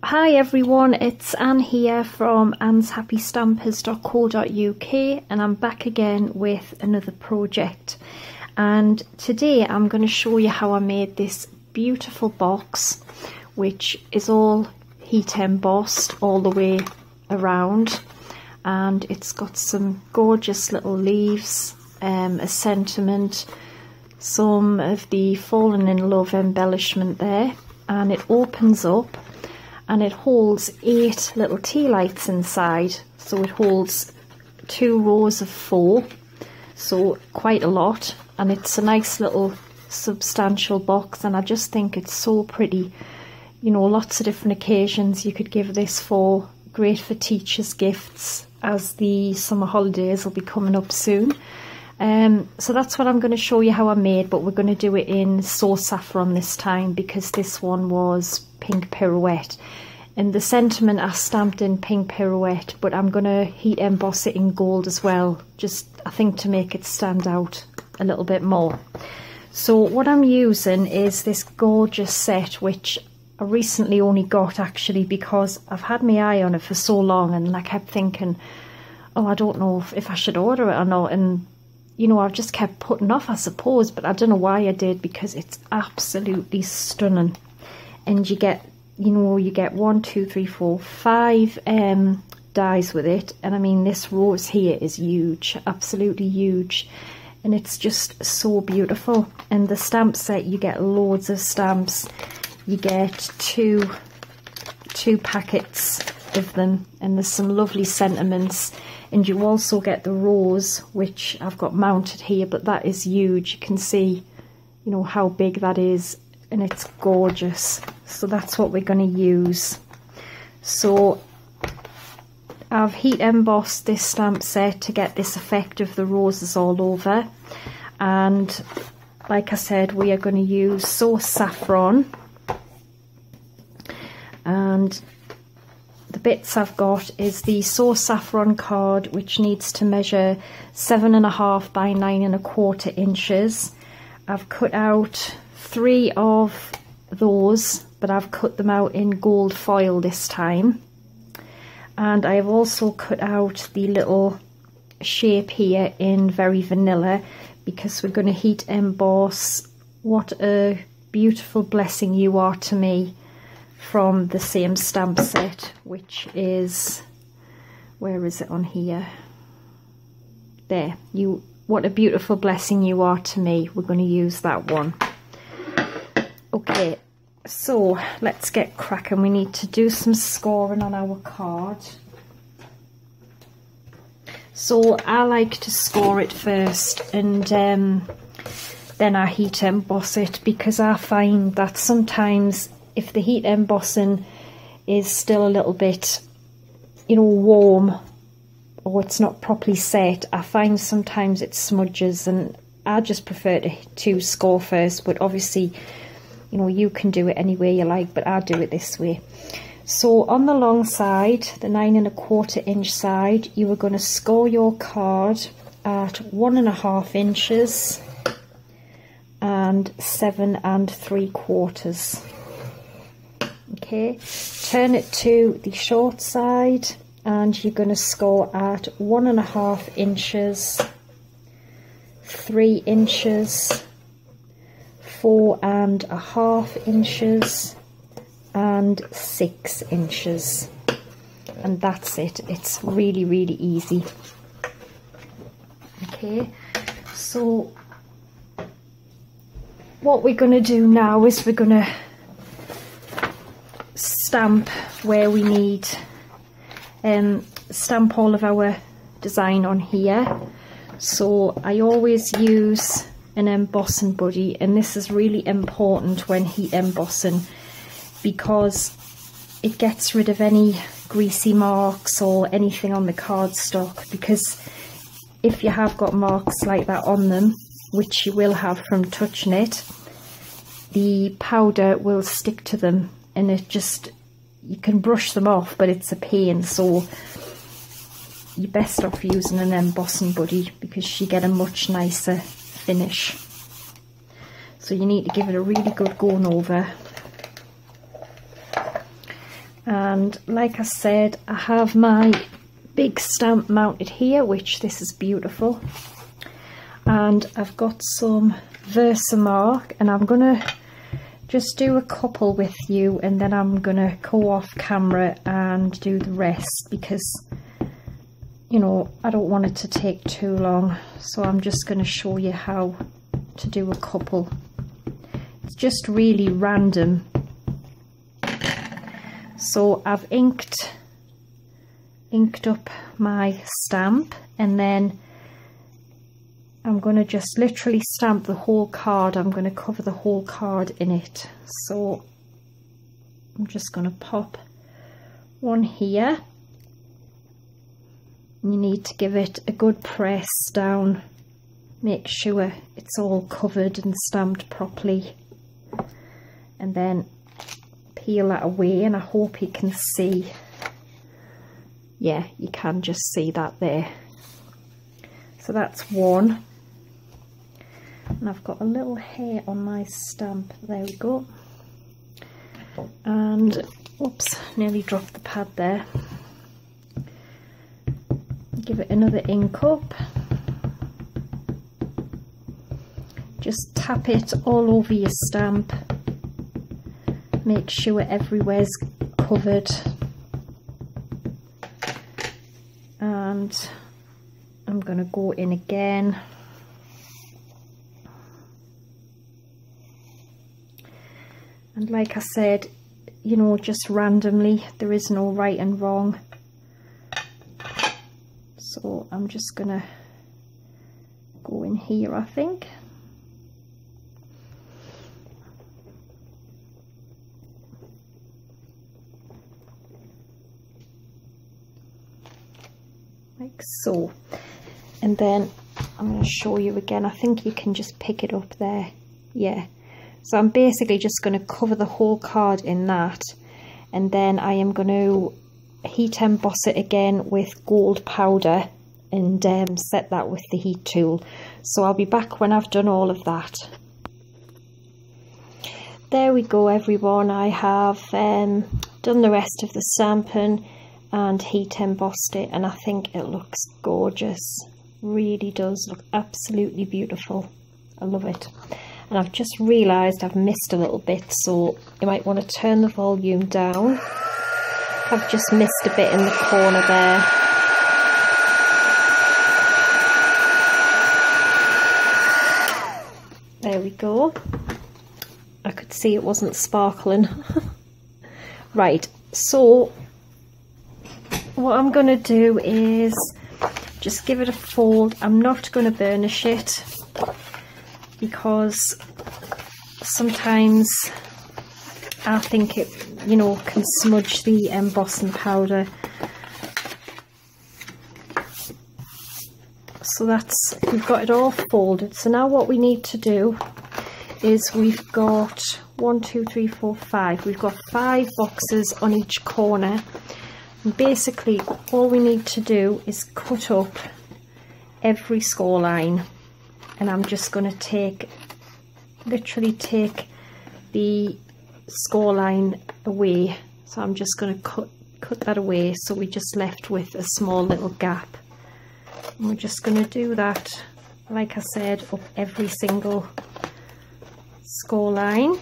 Hi everyone, it's Anne here from annshappystampers.co.uk and I'm back again with another project, and today I'm going to show you how I made this beautiful box which is all heat embossed all the way around, and it's got some gorgeous little leaves, a sentiment, some of the fallen in love embellishment there, and it opens up and it holds 8 little tea lights inside. So it holds 2 rows of 4, so quite a lot, and it's a nice little substantial box, and I just think it's so pretty. You know, lots of different occasions you could give this for. Great for teachers' gifts, as the summer holidays will be coming up soon. So that's what I'm going to show you how I made, but we're going to do it in So Saffron this time because this one was pink pirouette, and the sentiment I stamped in pink pirouette, but I'm going to heat emboss it in gold as well, just I think to make it stand out a little bit more. So what I'm using is this gorgeous set which I recently only got actually because I've had my eye on it for so long, and I kept thinking, oh, I don't know if I should order it or not, and you know, I've just kept putting off, I suppose, but I don't know why I did, because it's absolutely stunning. And you get, you know, you get 1, 2, 3, 4, 5 dies with it, and I mean this rose here is huge, absolutely huge, and it's just so beautiful. And the stamp set, you get loads of stamps. You get two packets of them, and there's some lovely sentiments. And you also get the rose, which I've got mounted here, but that is huge. You can see, you know, how big that is, and it's gorgeous. So that's what we're going to use. So I've heat embossed this stamp set to get this effect of the roses all over. And like I said, we are going to use So Saffron. And the bits I've got is the So Saffron card, which needs to measure 7.5 by 9.25 inches. I've cut out 3 of those, but I've cut them out in gold foil this time. And I have also cut out the little shape here in Very Vanilla, because we're going to heat emboss What a Beautiful Blessing You Are to Me from the same stamp set, which is, where is it on here? There, What a Beautiful Blessing You Are to Me. We're going to use that one. Okay, so let's get cracking. We need to do some scoring on our card. So I like to score it first, and then I heat emboss it, because I find that sometimes if the heat embossing is still a little bit, you know, warm, or it's not properly set, I find sometimes it smudges, and I just prefer to score first. But obviously, you know, you can do it any way you like, but I do it this way. So on the long side, the 9.25 inch side, you are going to score your card at 1.5 inches and 7.75. Okay, turn it to the short side, and you're going to score at 1.5 inches, 3 inches, 4.5 inches, and 6 inches. And that's it. It's really, really easy. Okay, so what we're going to do now is we're going to stamp where we need, stamp all of our design on here. So I always use an embossing buddy, and this is really important when heat embossing, because it gets rid of any greasy marks or anything on the cardstock, because if you have got marks like that on them, which you will have from touching it, the powder will stick to them, and it just, you can brush them off, but it's a pain. So you're best off using an embossing buddy, because you get a much nicer finish. So you need to give it a really good going over. And like I said, I have my big stamp mounted here, which this is beautiful, and I've got some Versamark, and I'm gonna just do a couple with you, and then I'm gonna go off camera and do the rest, because you know I don't want it to take too long. So I'm just going to show you how to do a couple. It's just really random. So I've inked up my stamp, and then I'm going to just literally stamp the whole card. I'm going to cover the whole card in it. So I'm just going to pop one here. You need to give it a good press down, make sure it's all covered and stamped properly, and then peel that away. And I hope you can see, yeah, you can just see that there. So that's one, and I've got a little hair on my stamp, there we go, and oops, nearly dropped the pad there. Give it another ink up, just tap it all over your stamp, make sure everywhere's covered, and I'm going to go in again. And like I said, you know, just randomly, there is no right and wrong. So I'm just gonna go in here, I think. Like so. And then I'm going to show you again. I think you can just pick it up there. Yeah. So I'm basically just going to cover the whole card in that. And then I am going to heat emboss it again with gold powder and set that with the heat tool. So I'll be back when I've done all of that. There we go, everyone. I have done the rest of the stamping and heat embossed it, and I think it looks gorgeous. Really does look absolutely beautiful. I love it. And I've just realised I've missed a little bit, so you might want to turn the volume down. I've just missed a bit in the corner there. There we go. I could see it wasn't sparkling. Right, so what I'm going to do is just give it a fold. I'm not going to burnish it because sometimes I think it, you know, can smudge the embossing powder. So that's, we've got it all folded. So now what we need to do is we've got 1, 2, 3, 4, 5. We've got 5 boxes on each corner. And basically all we need to do is cut up every score line. And I'm just going to literally take the score line away. So I'm just going to cut that away, so we're just left with a small little gap. And we're just going to do that, like I said, up every single score line.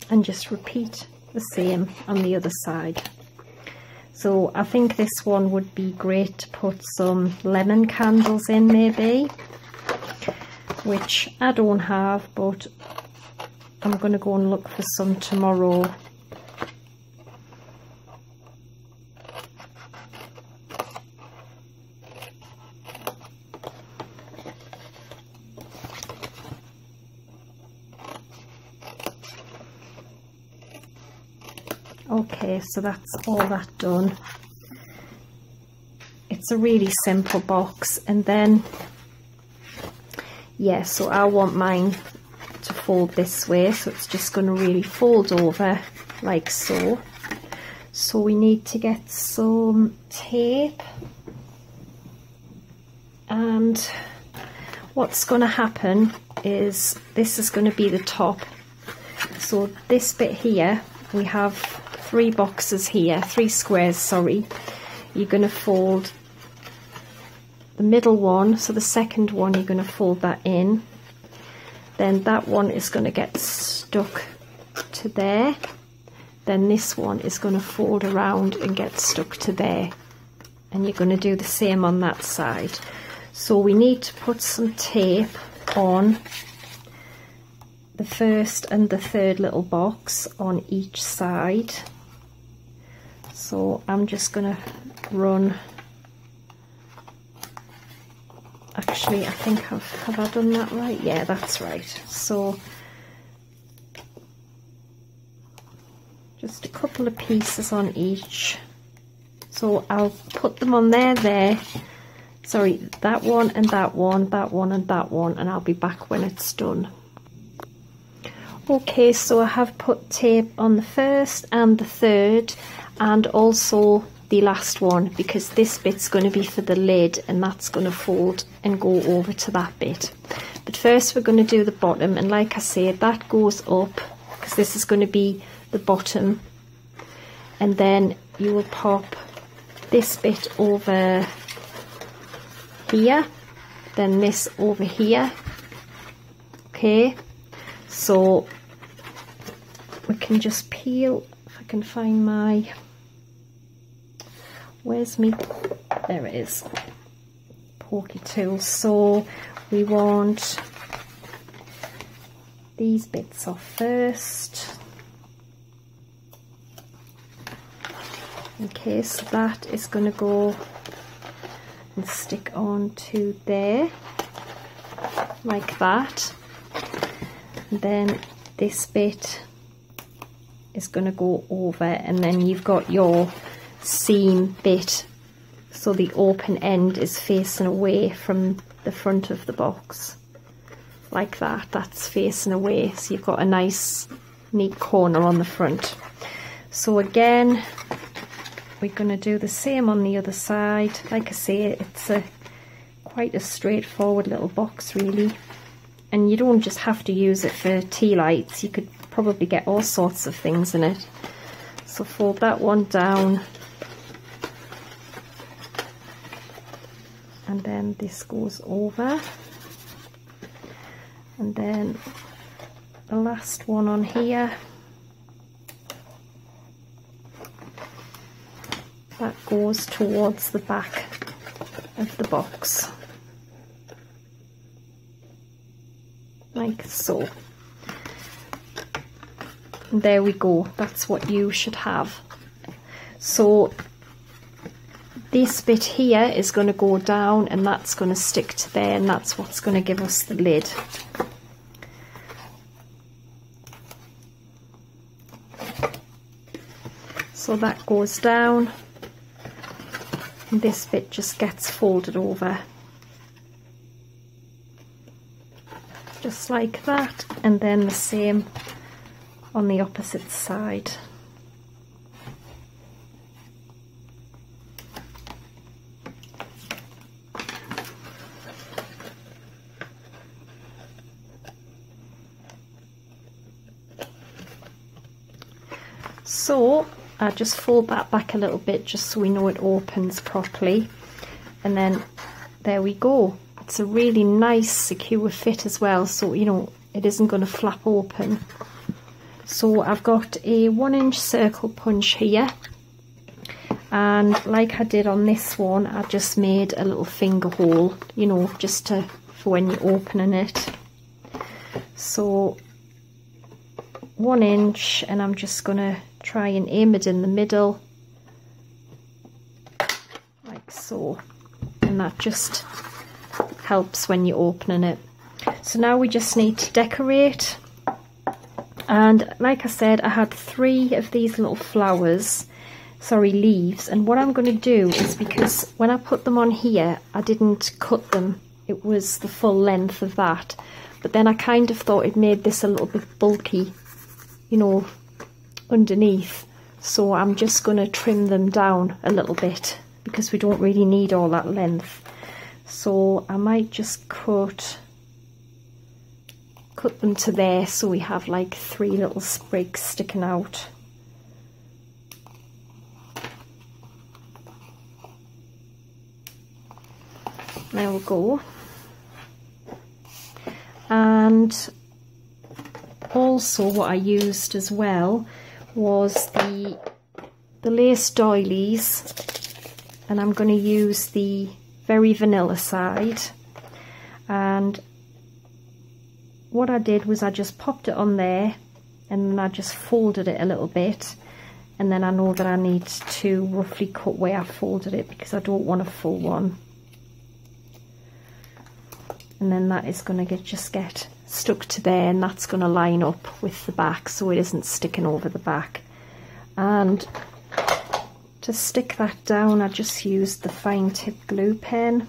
And just repeat the same on the other side. So I think this one would be great to put some lemon candles in, maybe, which I don't have, but I'm going to go and look for some tomorrow. Okay, so that's all that done. It's a really simple box, and then yeah, so I want mine to fold this way, so it's just going to really fold over like so. So we need to get some tape, and what's going to happen is this is going to be the top. So this bit here, we have 3 boxes here, 3 squares, sorry. You're going to fold the middle one, so the second one you're going to fold that in, then that one is going to get stuck to there, then this one is going to fold around and get stuck to there, and you're going to do the same on that side. So we need to put some tape on the first and the third little box on each side. So I'm just going to run, actually I think have I done that right? Yeah, that's right. So just a couple of pieces on each. So I'll put them on there, sorry, that one and that one, that one and that one, and I'll be back when it's done. Okay, so I have put tape on the first and the third, and also the last one, because this bit's going to be for the lid, and that's going to fold and go over to that bit. But first we're going to do the bottom, and like I said, that goes up because this is going to be the bottom, and then you will pop this bit over here, then this over here. Okay, so we can just peel, if I can find my, where's me, there it is, pokey tool. So we want these bits off first. Okay, so that is going to go and stick on to there, like that. And then this bit is going to go over, and then you've got your seam bit, so the open end is facing away from the front of the box, like that. That's facing away, so you've got a nice neat corner on the front. So again, we're going to do the same on the other side. Like I say, it's quite a straightforward little box really, and you don't just have to use it for tea lights, you could probably get all sorts of things in it. So fold that one down, and then this goes over, and then the last one on here, that goes towards the back of the box, like so. And there we go, that's what you should have. So this bit here is going to go down, and that's going to stick to there, and that's what's going to give us the lid. So that goes down, and this bit just gets folded over, just like that, and then the same on the opposite side. So I just fold that back a little bit just so we know it opens properly, and then there we go. It's a really nice secure fit as well, so you know it isn't going to flap open. So I've got a 1-inch circle punch here, and like I did on this one, I just made a little finger hole, you know, just for when you're opening it. So 1 inch, and I'm just going to try and aim it in the middle, like so, and that just helps when you're opening it. So now we just need to decorate. And like I said, I had 3 of these little leaves, and what I'm going to do is, because when I put them on here I didn't cut them, it was the full length of that, but then I kind of thought it made this a little bit bulky, you know, underneath. So I'm just going to trim them down a little bit because we don't really need all that length. So I might just cut them to there, so we have like 3 little sprigs sticking out. There we go. And also what I used as well was the lace doilies, and I'm going to use the very vanilla side. And what I did was I just popped it on there, and then I just folded it a little bit, and then I know that I need to roughly cut where I folded it because I don't want a full one. And then that is going to just get stuck to there, and that's going to line up with the back so it isn't sticking over the back. And to stick that down, I just used the fine tip glue pen.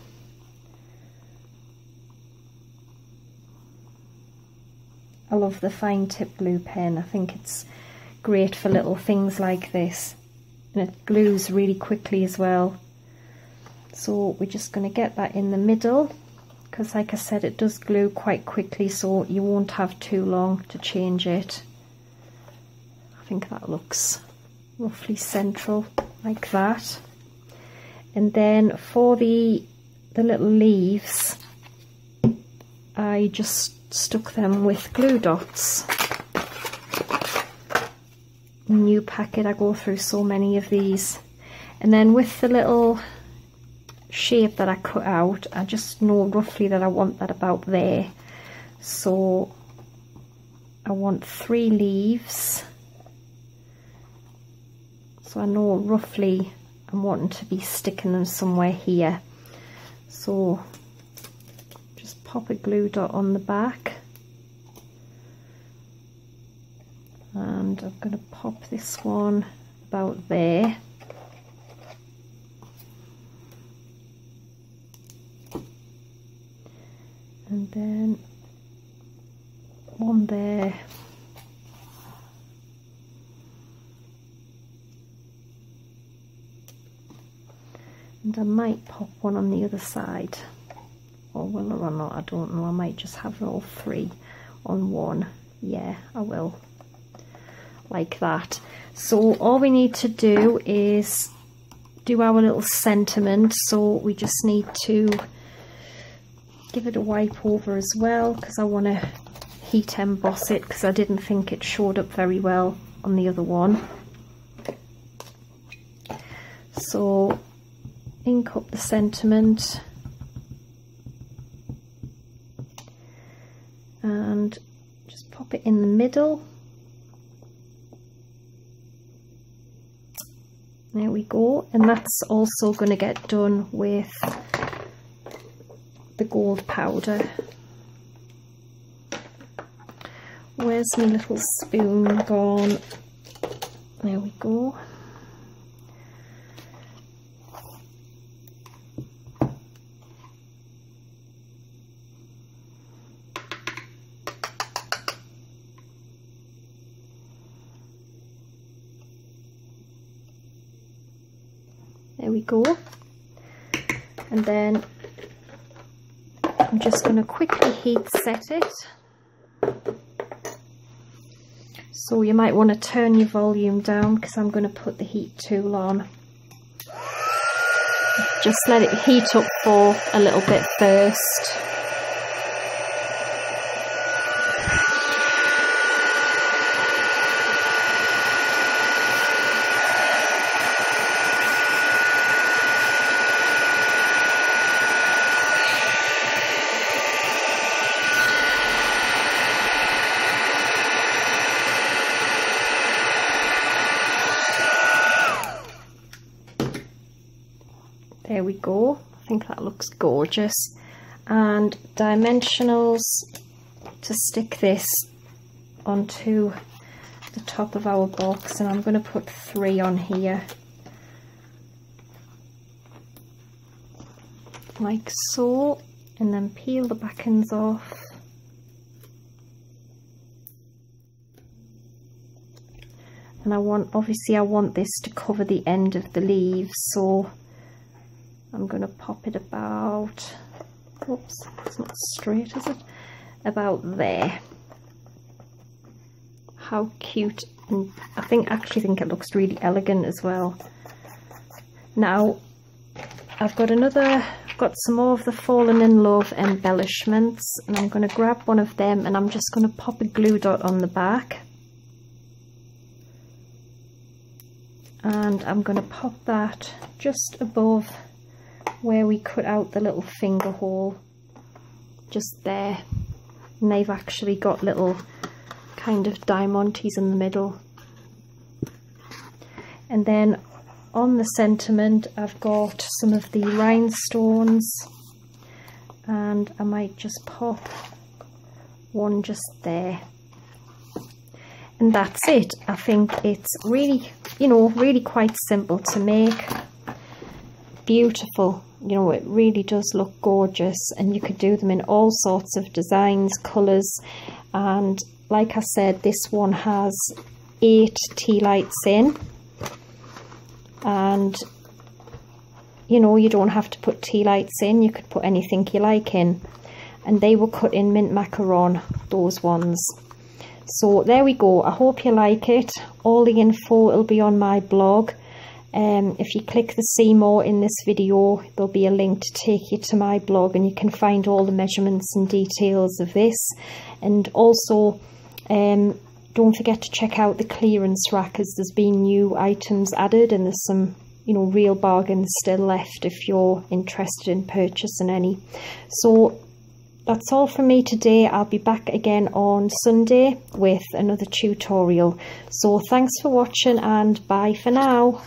I love the fine tip glue pen. I think it's great for little things like this, and it glues really quickly as well. So we're just going to get that in the middle, because like I said, it does glue quite quickly, so you won't have too long to change it. I think that looks roughly central like that. And then for the little leaves, I just stuck them with glue dots. New packet, I go through so many of these. And then with the little shape that I cut out, I just know roughly that I want that about there. So I want 3 leaves. So I know roughly I'm wanting to be sticking them somewhere here. So just pop a glue dot on the back. And I'm going to pop this one about there. And then one there. And I might pop one on the other side, or will or not, I don't know. I might just have all 3 on one. Yeah, I will, like that. So all we need to do is do our little sentiment. So we just need to give it a wipe over as well, because I want to heat emboss it, because I didn't think it showed up very well on the other one. So ink up the sentiment and just pop it in the middle. There we go. And that's also going to get done with the gold powder. Where's my little spoon gone? There we go. There we go. And then I'm just going to quickly heat set it. So you might want to turn your volume down, because I'm going to put the heat tool on. Just let it heat up for a little bit first. There we go. I think that looks gorgeous. And dimensionals to stick this onto the top of our box, and I'm going to put 3 on here, like so, and then peel the back ends off. and I want this to cover the end of the leaves, so I'm going to pop it about, oops, it's not straight, is it? About there. How cute, and I actually think it looks really elegant as well. Now I've got some more of the Fallen in Love embellishments, and I'm going to grab one of them and I'm just going to pop a glue dot on the back, and I'm going to pop that just above where we cut out the little finger hole, just there. And they've actually got little kind of diamantes in the middle. And then on the sentiment I've got some of the rhinestones, and I might just pop one just there. And that's it. I think it's really, really quite simple to make. Beautiful. It really does look gorgeous, and you could do them in all sorts of designs, colours, and like I said, this one has 8 tea lights in, and you don't have to put tea lights in, you could put anything you like in, and they were cut in mint macaron, those ones. So there we go. I hope you like it. All the info will be on my blog. If you click the see more in this video, there'll be a link to take you to my blog, and you can find all the measurements and details of this. And also don't forget to check out the clearance rack, as there's been new items added, and there's some real bargains still left if you're interested in purchasing any. So that's all from me today. I'll be back again on Sunday with another tutorial. So thanks for watching, and bye for now.